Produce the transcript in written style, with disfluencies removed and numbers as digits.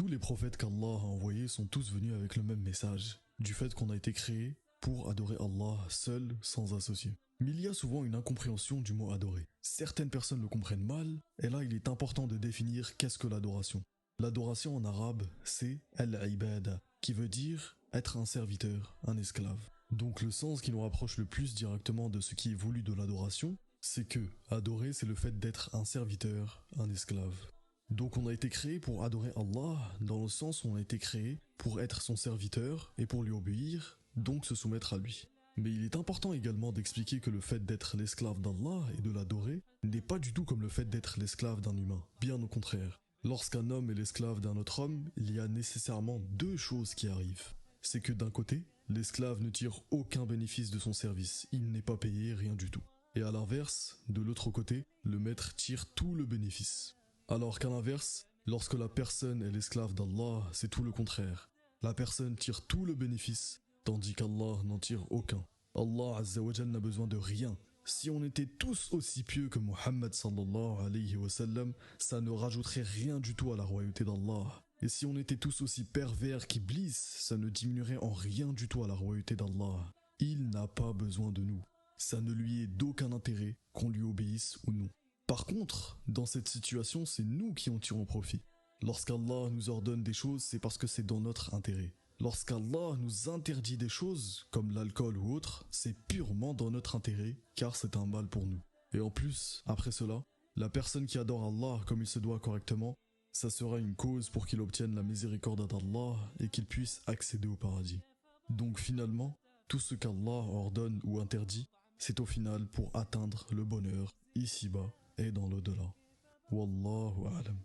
les prophètes qu'Allah a envoyés sont tous venus avec le même message, du fait qu'on a été créé pour adorer Allah seul, sans associé. Mais il y a souvent une incompréhension du mot adorer. Certaines personnes le comprennent mal, et là il est important de définir qu'est-ce que l'adoration. L'adoration en arabe, c'est al-ibada, qui veut dire être un serviteur, un esclave. Donc le sens qui nous rapproche le plus directement de ce qui est voulu de l'adoration, c'est que adorer c'est le fait d'être un serviteur, un esclave. Donc on a été créé pour adorer Allah, dans le sens où on a été créé pour être son serviteur et pour lui obéir, donc se soumettre à lui. Mais il est important également d'expliquer que le fait d'être l'esclave d'Allah et de l'adorer n'est pas du tout comme le fait d'être l'esclave d'un humain, bien au contraire. Lorsqu'un homme est l'esclave d'un autre homme, il y a nécessairement deux choses qui arrivent. C'est que d'un côté, l'esclave ne tire aucun bénéfice de son service, il n'est pas payé, rien du tout. Et à l'inverse, de l'autre côté, le maître tire tout le bénéfice. Alors qu'à l'inverse, lorsque la personne est l'esclave d'Allah, c'est tout le contraire. La personne tire tout le bénéfice, tandis qu'Allah n'en tire aucun. Allah Azza wa Jal n'a besoin de rien. Si on était tous aussi pieux que Muhammad sallallahu alayhi wa sallam, ça ne rajouterait rien du tout à la royauté d'Allah. Et si on était tous aussi pervers qu'Iblis, ça ne diminuerait en rien du tout à la royauté d'Allah. Il n'a pas besoin de nous. Ça ne lui est d'aucun intérêt qu'on lui obéisse ou non. Par contre, dans cette situation, c'est nous qui en tirons profit. Lorsqu'Allah nous ordonne des choses, c'est parce que c'est dans notre intérêt. Lorsqu'Allah nous interdit des choses, comme l'alcool ou autre, c'est purement dans notre intérêt, car c'est un mal pour nous. Et en plus, après cela, la personne qui adore Allah comme il se doit correctement, ça sera une cause pour qu'il obtienne la miséricorde d'Allah et qu'il puisse accéder au paradis. Donc finalement, tout ce qu'Allah ordonne ou interdit, c'est au final pour atteindre le bonheur, ici-bas et dans l'au-delà. Wallahu a'lam.